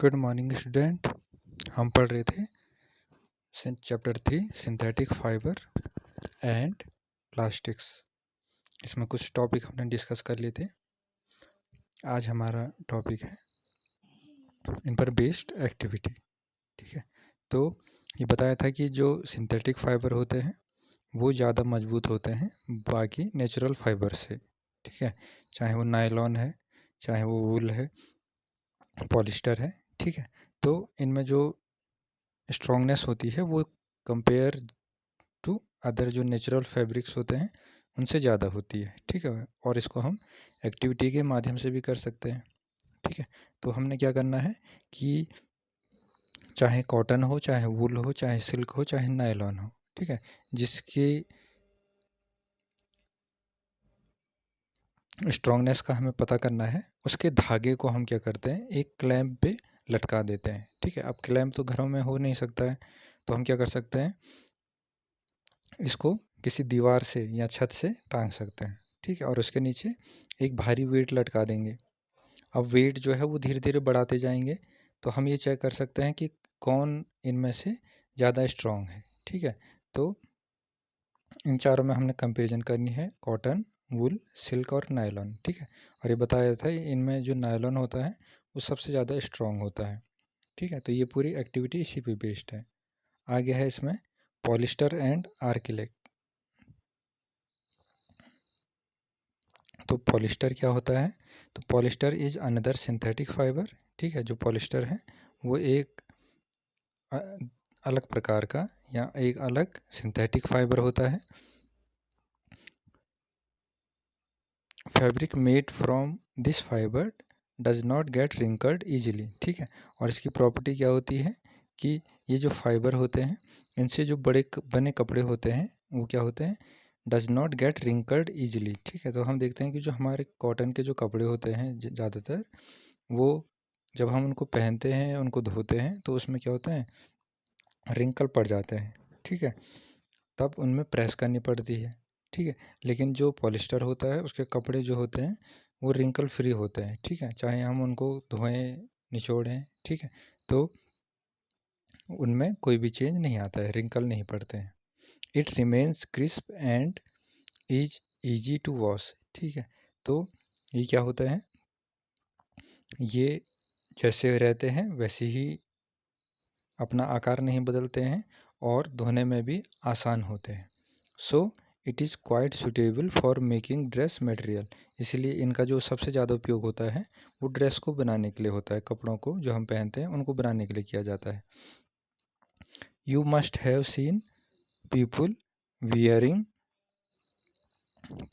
Good morning student. हम पढ़ रहे थे chapter 3 synthetic fibre and plastics. इसमें कुछ टॉपिक हमने डिस्कस कर लिए थे। आज हमारा टॉपिक है इन पर बेस्ड एक्टिविटी। ठीक है, तो ये बताया था कि जो सिंथेटिक फाइबर होते हैं वो ज़्यादा मजबूत होते हैं बाकी नेचुरल फाइबर से। ठीक है, चाहे वो नायलॉन है, चाहे वो वूल है, पॉलिस्टर है। ठीक है, तो इनमें जो स्ट्रॉन्गनेस होती है वो कंपेयर टू अदर जो नेचुरल फैब्रिक्स होते हैं उनसे ज़्यादा होती है। ठीक है, और इसको हम एक्टिविटी के माध्यम से भी कर सकते हैं। ठीक है, तो हमने क्या करना है कि चाहे कॉटन हो, चाहे वूल हो, चाहे सिल्क हो, चाहे नायलॉन हो, ठीक है, जिसकी स्ट्रॉन्गनेस का हमें पता करना है, उसके धागे को हम क्या करते हैं, एक क्लैंप पे लटका देते हैं। ठीक है, अब क्लैंप तो घरों में हो नहीं सकता है, तो हम क्या कर सकते हैं, इसको किसी दीवार से या छत से टांग सकते हैं। ठीक है, और उसके नीचे एक भारी वेट लटका देंगे। अब वेट जो है वो धीरे धीरे बढ़ाते जाएंगे, तो हम ये चेक कर सकते हैं कि कौन इनमें से ज़्यादा स्ट्रॉन्ग है। ठीक है, तो इन चारों में हमने कंपैरिजन करनी है, कॉटन, वूल, सिल्क और नायलॉन। ठीक है, और ये बताया था इनमें जो नायलॉन होता है वो सबसे ज़्यादा स्ट्रॉन्ग होता है। ठीक है, तो ये पूरी एक्टिविटी इसी पे बेस्ड है। आगे है इसमें पॉलिस्टर एंड आर्किलिक। तो पॉलिस्टर क्या होता है, तो polyester is another synthetic fibre. ठीक है, जो पॉलिस्टर है वो एक अलग प्रकार का या एक अलग सिंथेटिक फाइबर होता है। Fabric made from this fibre does not gate wrinkled easily. ठीक है, और इसकी प्रॉपर्टी क्या होती है कि ये जो फाइबर होते हैं इनसे जो बड़े बने कपड़े होते हैं वो क्या होते हैं, does not gate wrinkled easily. ठीक है, तो हम देखते हैं कि जो हमारे कॉटन के जो कपड़े होते हैं ज़्यादातर, वो जब हम उनको पहनते हैं, उनको धोते हैं, तो उसमें क्या होता है, रिंकल पड़ जाते हैं। ठीक है, तब उनमें प्रेस करनी पड़ती है। ठीक है, लेकिन जो पॉलिस्टर होता है उसके कपड़े जो होते हैं वो रिंकल फ्री होते हैं। ठीक है, चाहे हम उनको धोएं, निचोड़ें, ठीक है, तो उनमें कोई भी चेंज नहीं आता है, रिंकल नहीं पड़ते हैं। It remains crisp and is easy to wash. ठीक है, तो ये क्या होता है, ये जैसे रहते हैं वैसे ही अपना आकार नहीं बदलते हैं और धोने में भी आसान होते हैं। So it is quite suitable for making dress material. इसलिए इनका जो सबसे ज़्यादा उपयोग होता है वो ड्रेस को बनाने के लिए होता है, कपड़ों को जो हम पहनते हैं उनको बनाने के लिए किया जाता है। You must have seen people wearing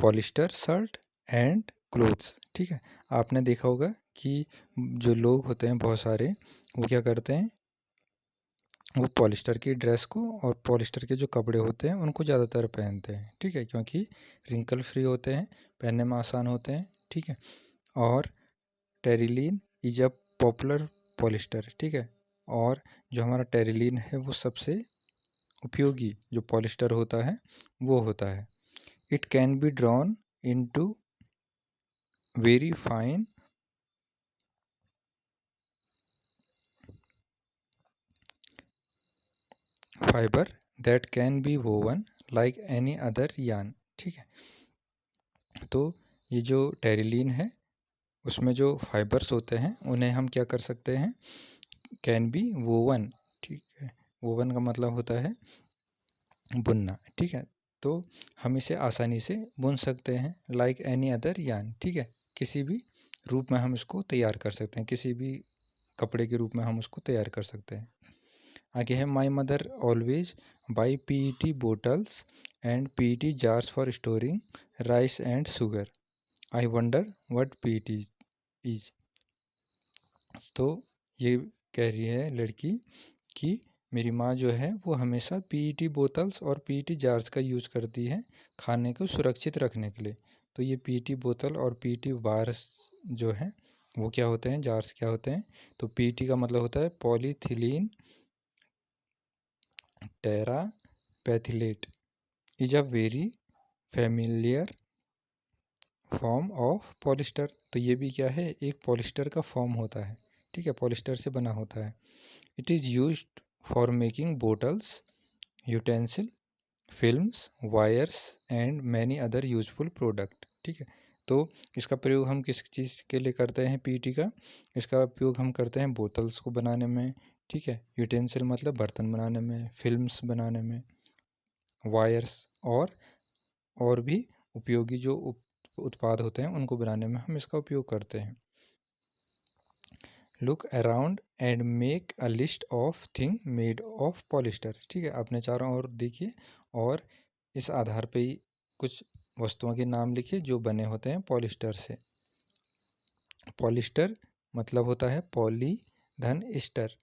polyester shirt and clothes. ठीक है, आपने देखा होगा कि जो लोग होते हैं बहुत सारे, वो क्या करते हैं, वो पॉलिस्टर की ड्रेस को और पॉलिस्टर के जो कपड़े होते हैं उनको ज़्यादातर पहनते हैं। ठीक है, क्योंकि रिंकल फ्री होते हैं, पहनने में आसान होते हैं। ठीक है, और terylene is a popular polyester. ठीक है, और जो हमारा टेरिलीन है वो सबसे उपयोगी जो पॉलिस्टर होता है वो होता है। It can be drawn into very fine fibre that can be woven like any other yarn. ठीक है, तो ये जो टेरिलीन है उसमें जो फाइबर्स होते हैं उन्हें हम क्या कर सकते हैं, कैन बी वोवन। ठीक है, वोवन का मतलब होता है बुनना। ठीक है, तो हम इसे आसानी से बुन सकते हैं, लाइक एनी अदर यार्न। ठीक है, किसी भी रूप में हम इसको तैयार कर सकते हैं, किसी भी कपड़े के रूप में हम उसको तैयार कर सकते हैं। आगे है my mother always by PET bottles and PET jars for storing rice and sugar. I wonder what PET is. तो ये कह रही है लड़की कि मेरी माँ जो है वो हमेशा PET बोतल्स और PET जार्स का यूज़ करती है खाने को सुरक्षित रखने के लिए। तो ये PET बोतल और PET बार्स जो है वो क्या होते हैं, जार्स क्या होते हैं, तो PET का मतलब होता है polyethylene terephthalate is a very familiar form of polyester. तो ये भी क्या है, एक पॉलिस्टर का फॉर्म होता है। ठीक है, पॉलिस्टर से बना होता है। It is used for making bottles, utensil, films, wires and many other useful product. ठीक है, तो इसका प्रयोग हम किस चीज़ के लिए करते हैं पीईटी का? इसका उपयोग हम करते हैं बोतल्स को बनाने में, ठीक है, यूटेंसिल मतलब बर्तन बनाने में, फिल्म्स बनाने में, वायर्स और भी उपयोगी जो उत्पाद होते हैं उनको बनाने में हम इसका उपयोग करते हैं। Look around and make a list of thing made of polyester. ठीक है, अपने चारों ओर देखिए और इस आधार पे ही कुछ वस्तुओं के नाम लिखिए जो बने होते हैं पॉलिस्टर से। पॉलिस्टर मतलब होता है पॉली धन Easter,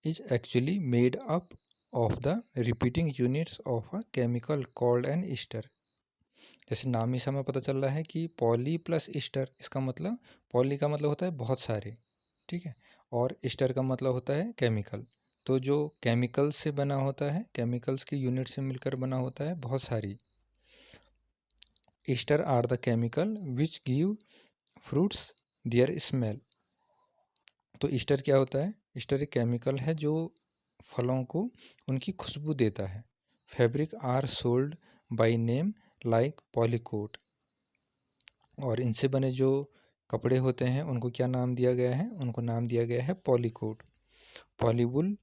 is actually made up of the repeating units of a chemical called an Easter. जैसे नाम ही से हमें पता चल रहा है कि पॉली प्लस ईस्टर, इसका मतलब पॉली का मतलब होता है बहुत सारे, ठीक है, और ईस्टर का मतलब होता है केमिकल। तो जो केमिकल से बना होता है, केमिकल्स की यूनिट से मिलकर बना होता है बहुत सारी। Ester are the chemical which give fruits their smell. तो ईस्टर क्या होता है? ईस्टर एक केमिकल है जो फलों को उनकी खुशबू देता है। Fabric are sold by name like polycot. और इनसे बने जो कपड़े होते हैं उनको क्या नाम दिया गया है? उनको नाम दिया गया है पॉलीकोट, पॉलीवुल,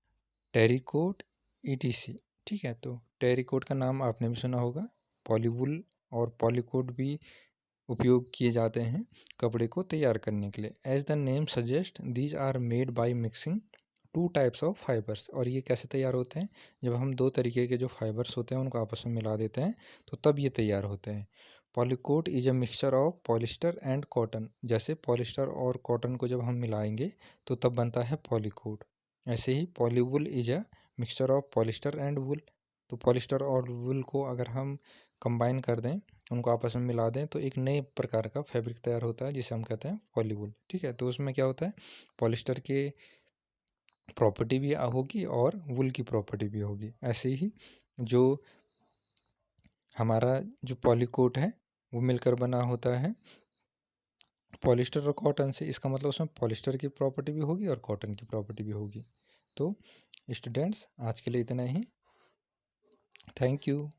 टेरिकोट, ईटीसी। ठीक है, तो टेरिकोट का नाम आपने भी सुना होगा। पॉलीवुल और पॉलीकोट भी उपयोग किए जाते हैं कपड़े को तैयार करने के लिए। As the name suggest these are made by mixing two types of fibres. और ये कैसे तैयार होते हैं? जब हम दो तरीके के जो फाइबर्स होते हैं उनको आपस में मिला देते हैं तो तब ये तैयार होते हैं। पॉलीकोट is a mixture of polyester and cotton. जैसे पॉलिस्टर और कॉटन को जब हम मिलाएंगे तो तब बनता है पॉलीकोट। ऐसे ही polywool is a mixture of polyester and wool. तो पॉलिस्टर और वुल को अगर हम कंबाइन कर दें, उनको आपस में मिला दें, तो एक नए प्रकार का फैब्रिक तैयार होता है जिसे हम कहते हैं पॉलीवुल। ठीक है, तो उसमें क्या होता है? पॉलिस्टर के प्रॉपर्टी भी होगी और वुल की प्रॉपर्टी भी होगी। ऐसे ही जो हमारा जो पॉलीकोट है वो मिलकर बना होता है पॉलिस्टर और कॉटन से। इसका मतलब उसमें पॉलिस्टर की प्रॉपर्टी भी होगी और कॉटन की प्रॉपर्टी भी होगी। तो स्टूडेंट्स, आज के लिए इतना ही। Thank you.